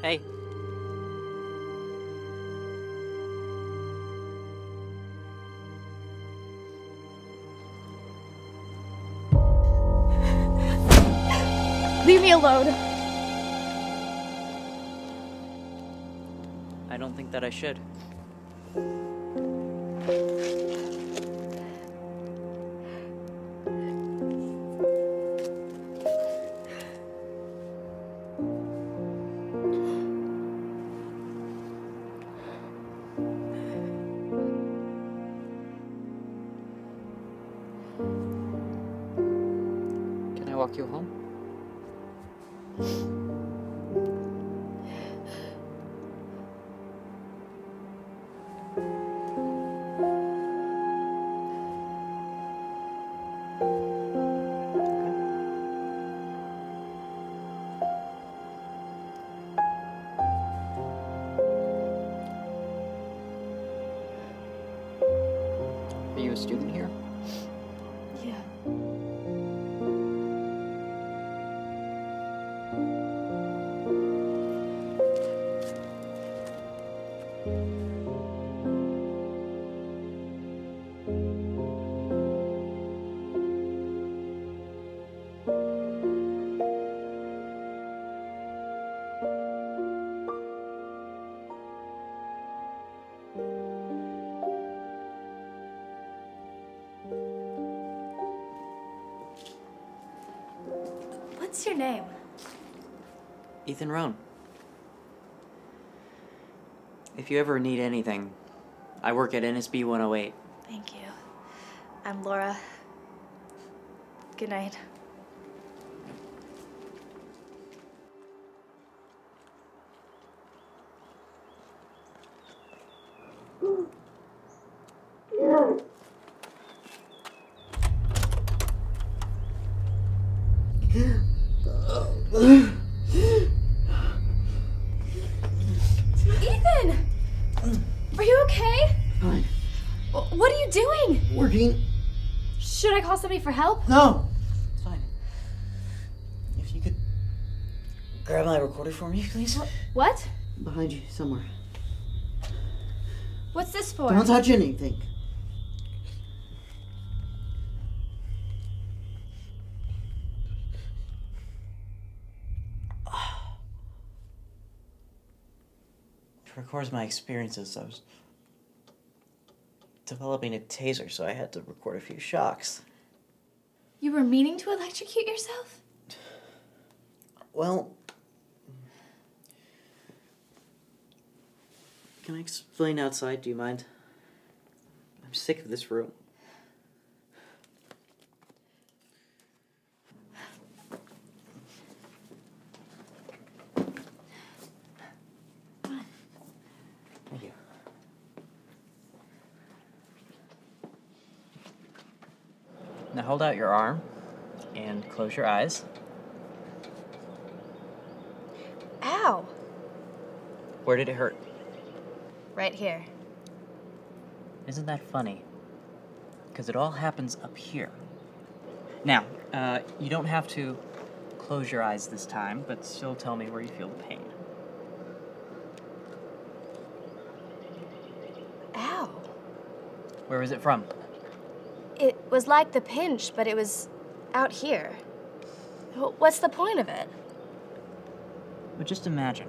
Hey. Leave me alone. I don't think that I should. Can I walk you home? Are you a student here? Yeah. What's your name? Ethan Rohn. If you ever need anything, I work at NSB 108. Thank you. I'm Laura. Good night. Ethan! Are you okay? Fine. What are you doing? Working. Should I call somebody for help? No. It's fine. If you could grab my recorder for me, please. What? Behind you, somewhere. What's this for? Don't touch anything. It records my experiences. I was developing a taser, so I had to record a few shocks. You were meaning to electrocute yourself? Well, can I explain outside? Do you mind? I'm sick of this room. Thank you. Now hold out your arm and close your eyes. Ow. Where did it hurt? Right here. Isn't that funny? Because it all happens up here. Now, you don't have to close your eyes this time, but still tell me where you feel the pain. Ow. Where was it from? It was like the pinch, but it was out here. What's the point of it? Well, just imagine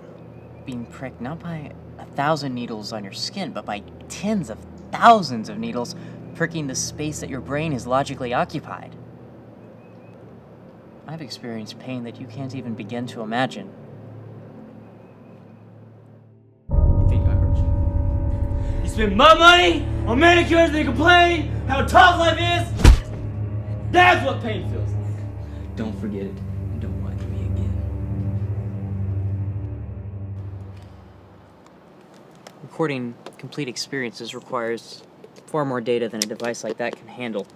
being pricked not by 1,000 needles on your skin, but by tens of thousands of needles pricking the space that your brain is logically occupied. I've experienced pain that you can't even begin to imagine. You think I hurt you? You spend my money on manicures and you complain how tough life is? That's what pain feels like. Don't forget it and don't lie to me again. recording complete experiences requires far more data than a device like that can handle.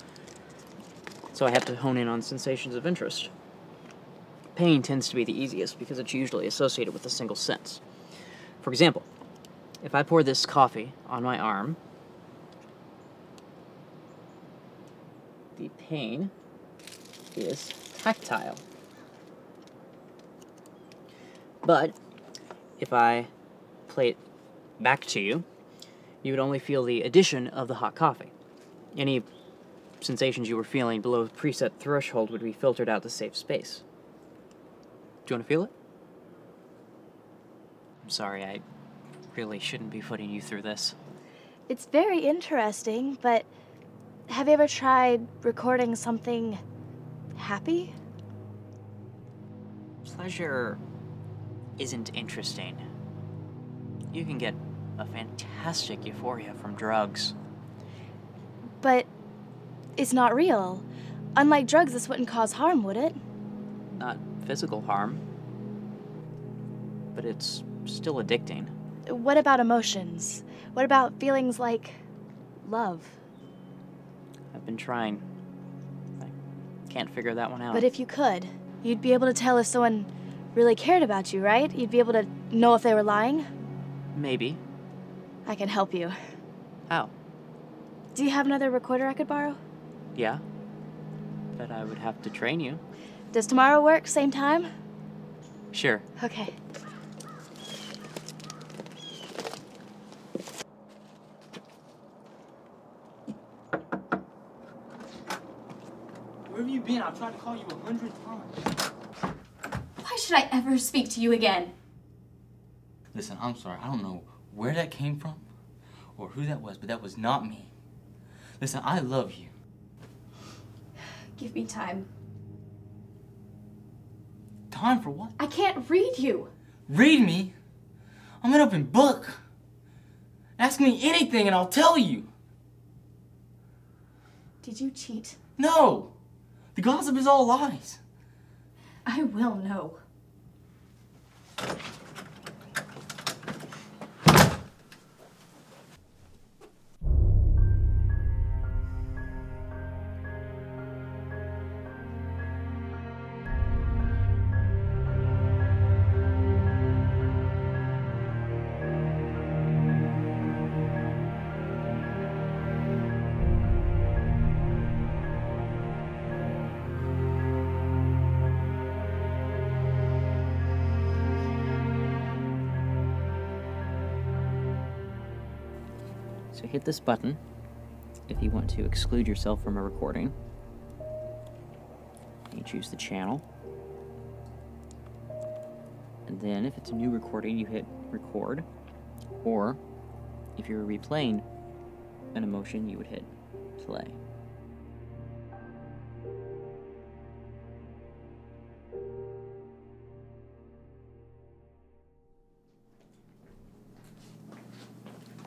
So I have to hone in on sensations of interest. Pain tends to be the easiest because it's usually associated with a single sense. For example, if I pour this coffee on my arm, the pain is tactile. But if I play it back to you, you would only feel the addition of the hot coffee. Any sensations you were feeling below the preset threshold would be filtered out to save space. Do you want to feel it? I'm sorry, I really shouldn't be putting you through this. It's very interesting, but have you ever tried recording something happy? Pleasure isn't interesting. You can get a fantastic euphoria from drugs. But it's not real. Unlike drugs, this wouldn't cause harm, would it? Not physical harm, but it's still addicting. What about emotions? What about feelings like love? I've been trying. I can't figure that one out. But if you could, you'd be able to tell if someone really cared about you, right? You'd be able to know if they were lying? Maybe. I can help you. How? Do you have another recorder I could borrow? Yeah. But I would have to train you. Does tomorrow work, same time? Sure. Okay. Where have you been? I've tried to call you 100 times. Why should I ever speak to you again? Listen, I'm sorry. I don't know where that came from or who that was, but that was not me. Listen, I love you. Give me time. Time for what? I can't read you. Read me? I'm an open book. Ask me anything and I'll tell you. Did you cheat? No! The gossip is all lies. I will know. So hit this button if you want to exclude yourself from a recording. You choose the channel. And then if it's a new recording, you hit record. Or if you're replaying an emotion, you would hit play.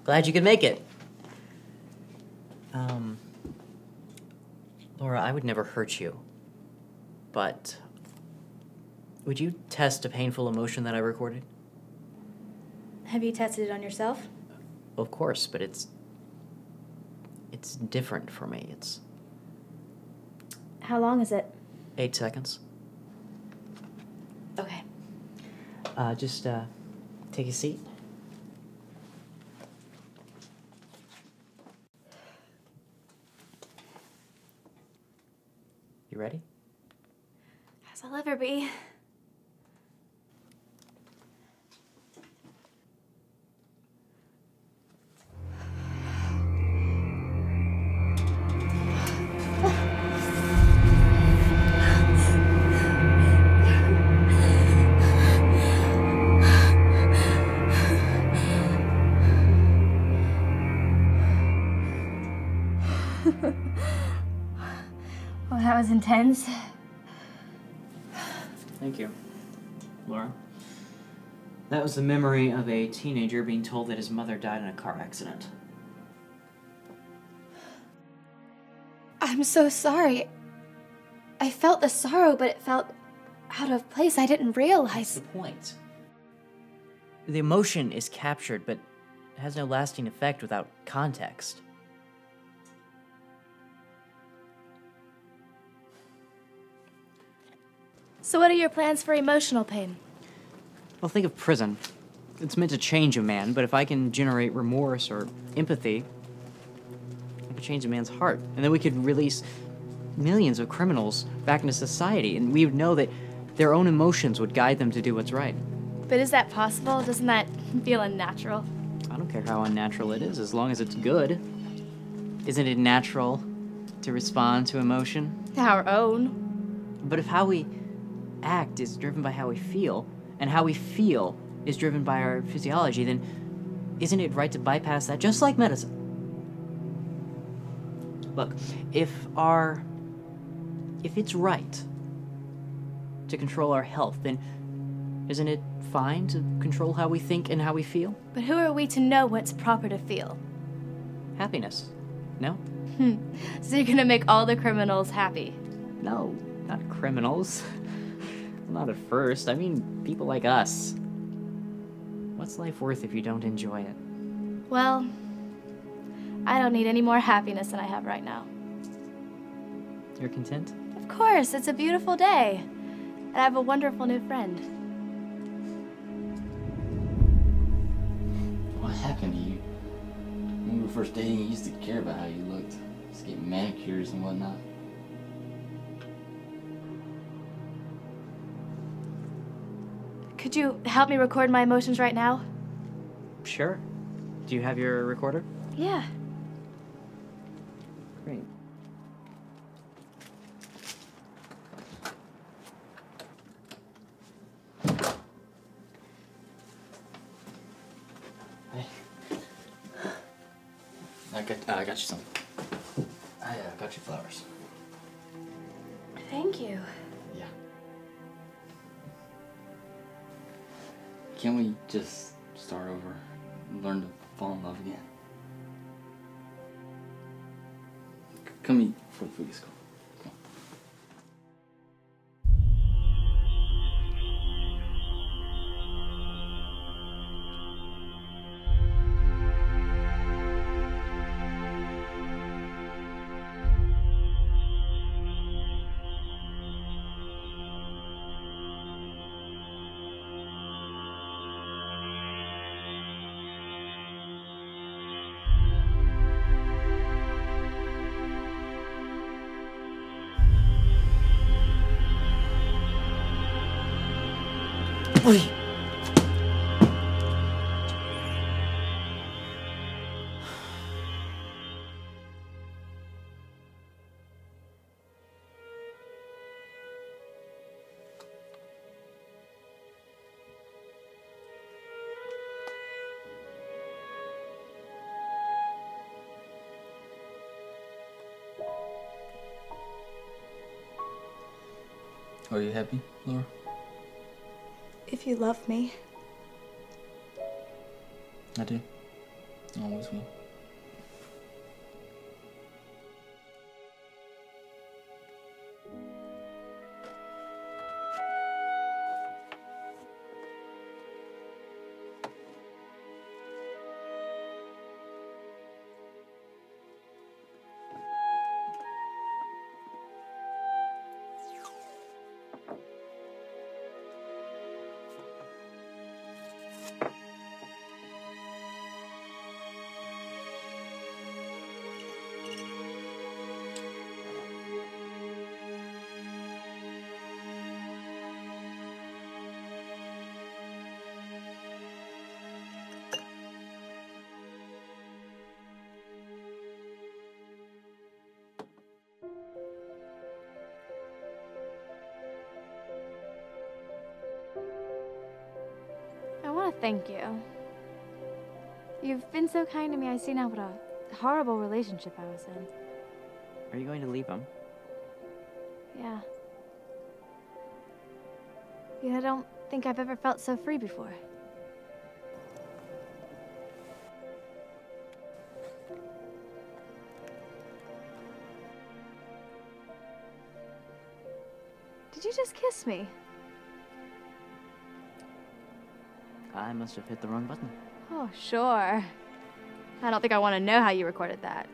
Glad you could make it. Laura, I would never hurt you, but would you test a painful emotion that I recorded? Have you tested it on yourself? Of course, but it's different for me. It's How long is it? 8 seconds. Okay. Just take a seat. You ready? As I'll ever be. Well, that was intense. Thank you, Laura. That was the memory of a teenager being told that his mother died in a car accident. I'm so sorry. I felt the sorrow, but it felt out of place. I didn't That's realize. the point. The emotion is captured, but has no lasting effect without context. So what are your plans for emotional pain? Well, think of prison. It's meant to change a man, but if I can generate remorse or empathy, I could change a man's heart. And then we could release millions of criminals back into society, and we would know that their own emotions would guide them to do what's right. But is that possible? Doesn't that feel unnatural? I don't care how unnatural it is, as long as it's good. Isn't it natural to respond to emotion? Our own. But if how we act is driven by how we feel, and how we feel is driven by our physiology, then isn't it right to bypass that, just like medicine? Look, if it's right to control our health, then isn't it fine to control how we think and how we feel? But who are we to know what's proper to feel? Happiness. No? So you're gonna make all the criminals happy? No, not criminals. Not at first. I mean, people like us. What's life worth if you don't enjoy it? Well, I don't need any more happiness than I have right now. You're content? Of course, it's a beautiful day. And I have a wonderful new friend. What happened to you? When we were first dating, you used to care about how you looked. Just get manicures and whatnot. Could you help me record my emotions right now? Sure. Do you have your recorder? Yeah. Great. Hey. I got you some. I got you flowers. Thank you. Yeah. Can't we just start over and learn to fall in love again? Come eat before the food gets cold. Come on. Are you happy, Laura? If you love me. I do. I always will. I want to thank you. You've been so kind to me. I see now what a horrible relationship I was in. Are you going to leave him? Yeah. I don't think I've ever felt so free before. Did you just kiss me? I must have hit the wrong button. Oh, sure. I don't think I want to know how you recorded that.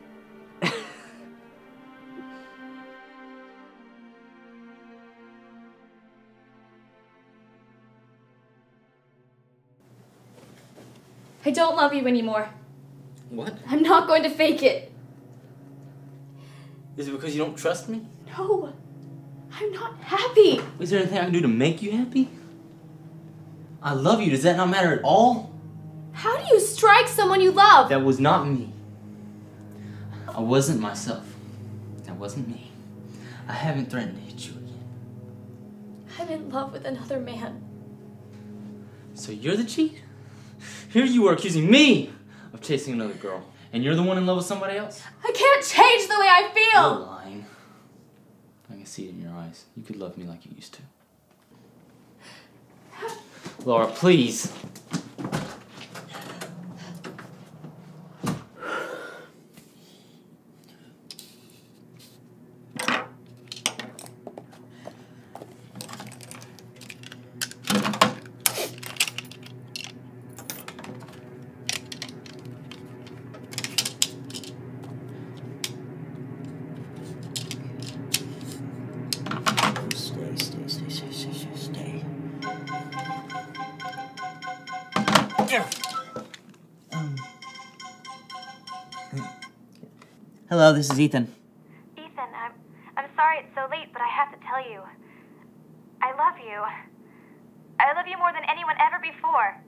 I don't love you anymore. What? I'm not going to fake it. Is it because you don't trust me? No. I'm not happy. Is there anything I can do to make you happy? I love you. Does that not matter at all? How do you strike someone you love? That was not me. I wasn't myself. That wasn't me. I haven't threatened to hit you again. I'm in love with another man. So you're the cheat? Here you are accusing me of chasing another girl. And you're the one in love with somebody else? I can't change the way I feel. You're lying. I can see it in your eyes. You could love me like you used to. Laura, please. Stay. Hello, this is Ethan. Ethan, I'm sorry it's so late, but I have to tell you. I love you. I love you more than anyone ever before.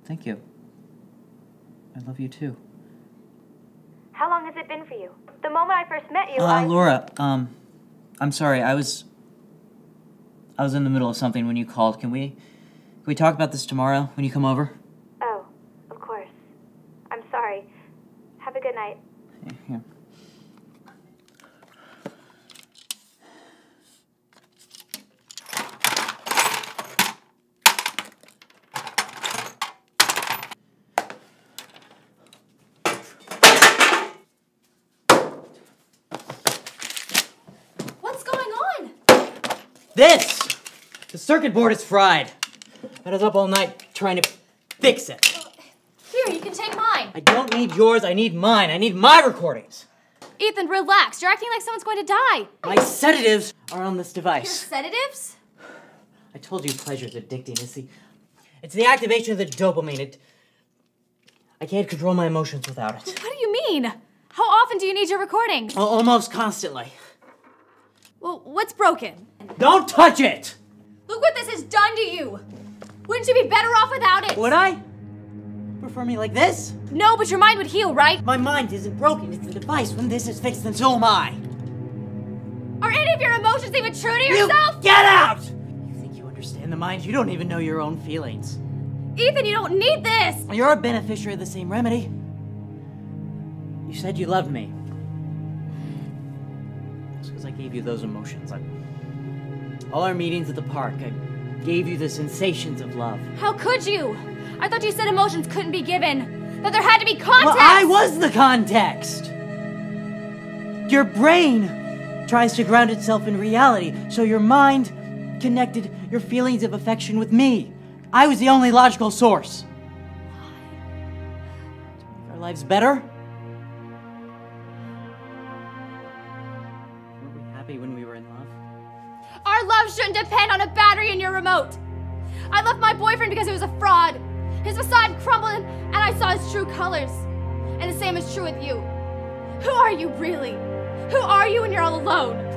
Thank you. I love you too. How long has it been for you? The moment I first met you, I... Laura, I'm sorry, I was in the middle of something when you called. Can we talk about this tomorrow when you come over? Oh, of course. I'm sorry. Have a good night. Yeah. What's going on? This! The circuit board is fried. I was up all night trying to fix it. Here, you can take mine. I don't need yours, I need mine. I need my recordings. Ethan, relax. You're acting like someone's going to die. My sedatives are on this Your device. sedatives? I told you pleasure's addicting. It's the activation of the dopamine. I can't control my emotions without it. What do you mean? How often do you need your recordings? Almost constantly. Well, what's broken? Don't touch it! Look what this has done to you. Wouldn't you be better off without it? Would I? Prefer me like this? No, but your mind would heal, right? My mind isn't broken, it's the device. When this is fixed, then so am I. Are any of your emotions even true to yourself? You get out! You think you understand the mind? You don't even know your own feelings. Ethan, you don't need this! You're a beneficiary of the same remedy. You said you loved me. It's because I gave you those emotions. All our meetings at the park, I gave you the sensations of love. How could you? I thought you said emotions couldn't be given. That there had to be context! Well, I was the context! Your brain tries to ground itself in reality, so your mind connected your feelings of affection with me. I was the only logical source. To make our lives better? Weren't we happy when we were in love? Our love shouldn't depend on a battery in your remote. I left my boyfriend because he was a fraud. His facade crumbled and I saw his true colors. And the same is true with you. Who are you really? Who are you when you're all alone?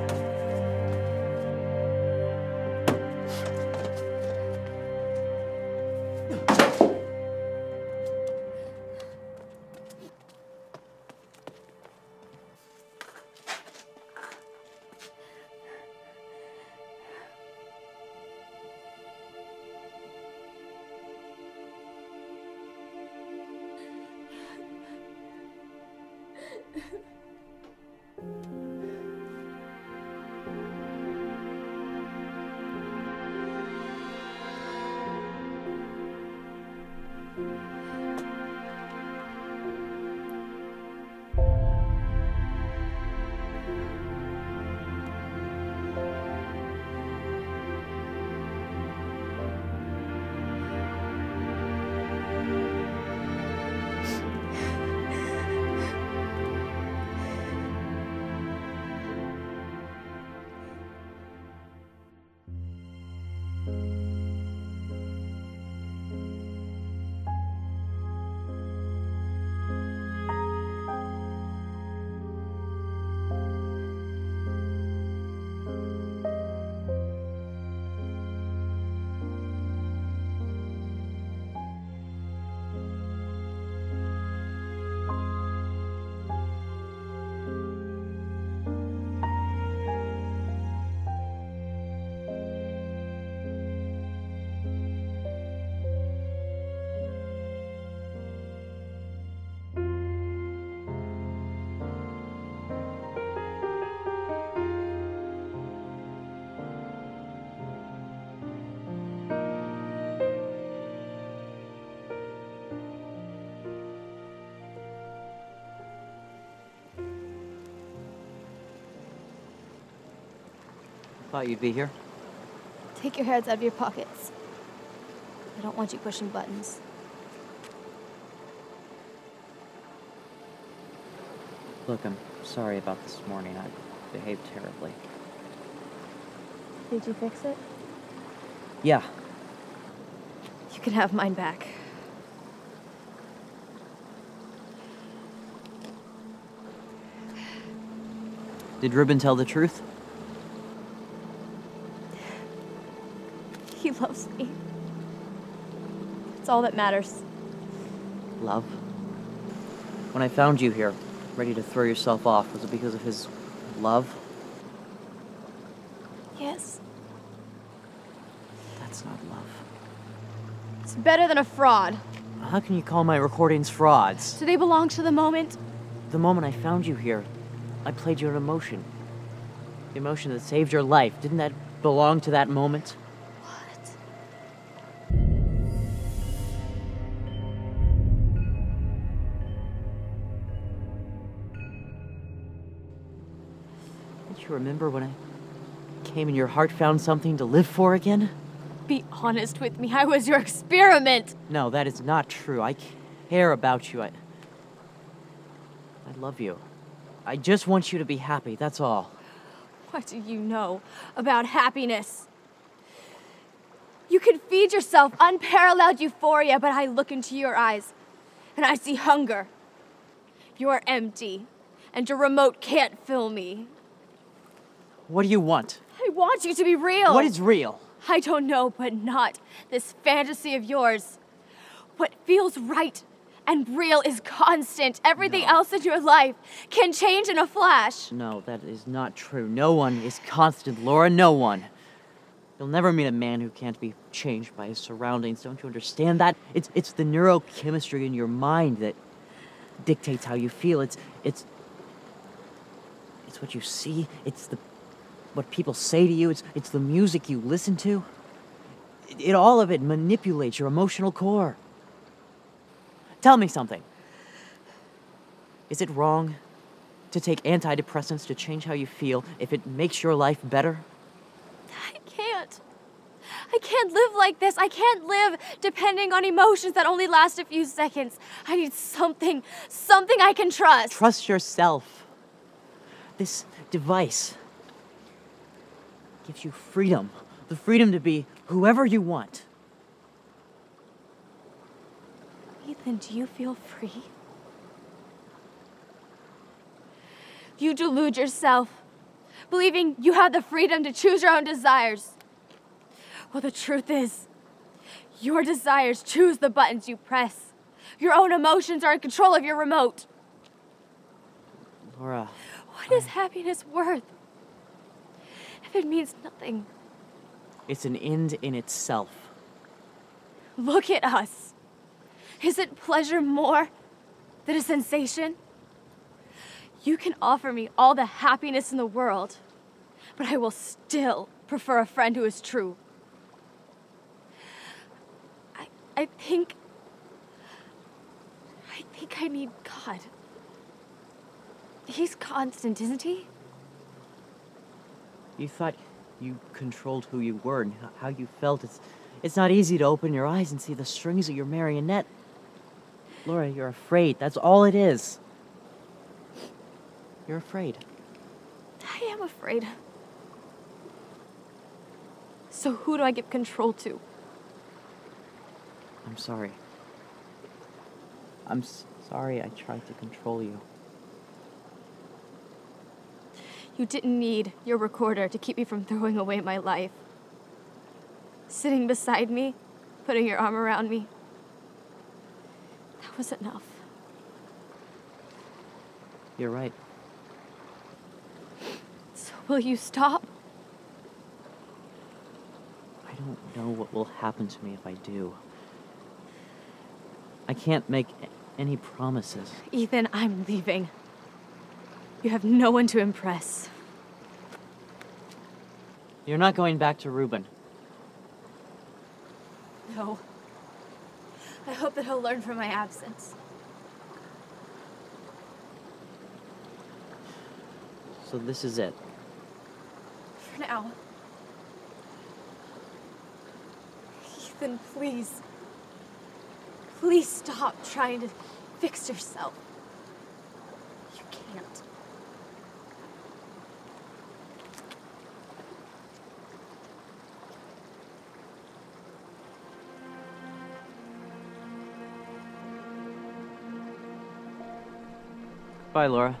Thought you'd be here. Take your heads out of your pockets. I don't want you pushing buttons. Look, I'm sorry about this morning. I behaved terribly. Did you fix it? Yeah. You can have mine back. Did Ruben tell the truth? He loves me. It's all that matters. Love? When I found you here, ready to throw yourself off, was it because of his love? Yes. That's not love. It's better than a fraud. How can you call my recordings frauds? Do they belong to the moment? The moment I found you here, I played you an emotion. The emotion that saved your life. Didn't that belong to that moment? What? Don't you remember when I came and your heart found something to live for again? Be honest with me. I was your experiment. No, that is not true. I care about you. I love you. I just want you to be happy, that's all. What do you know about happiness? You can feed yourself unparalleled euphoria, but I look into your eyes and I see hunger. You're empty, and your remote can't fill me. What do you want? I want you to be real. What is real? I don't know, but not this fantasy of yours. What feels right and real is constant. Everything else in your life can change in a flash. No, that is not true. No one is constant, Laura, no one. You'll never meet a man who can't be changed by his surroundings. Don't you understand that? It's the neurochemistry in your mind that dictates how you feel. It's what you see. It's what people say to you. It's the music you listen to. All of it manipulates your emotional core. Tell me something. Is it wrong to take antidepressants to change how you feel if it makes your life better? I can't. I can't live like this. I can't live depending on emotions that only last a few seconds. I need something I can trust. Trust yourself. This device gives you freedom. The freedom to be whoever you want. Ethan, do you feel free? You delude yourself, believing you have the freedom to choose your own desires. Well, the truth is, your desires choose the buttons you press. Your own emotions are in control of your remote. Laura. What is happiness worth if it means nothing? It's an end in itself. Look at us. Isn't pleasure more than a sensation? You can offer me all the happiness in the world, but I will still prefer a friend who is true. I think I need God. He's constant, isn't he? You thought you controlled who you were and how you felt. It's not easy to open your eyes and see the strings of your marionette. Laura, you're afraid. That's all it is. You're afraid. I am afraid. So who do I give control to? I'm sorry. I'm sorry I tried to control you. You didn't need your recorder to keep me from throwing away my life. Sitting beside me, putting your arm around me. That was enough. You're right. So will you stop? I don't know what will happen to me if I do. I can't make any promises. Ethan, I'm leaving. You have no one to impress. You're not going back to Ruben. No. I hope that he'll learn from my absence. So this is it. For now. Ethan, please. Please stop trying to fix yourself. You can't. Bye, Laura.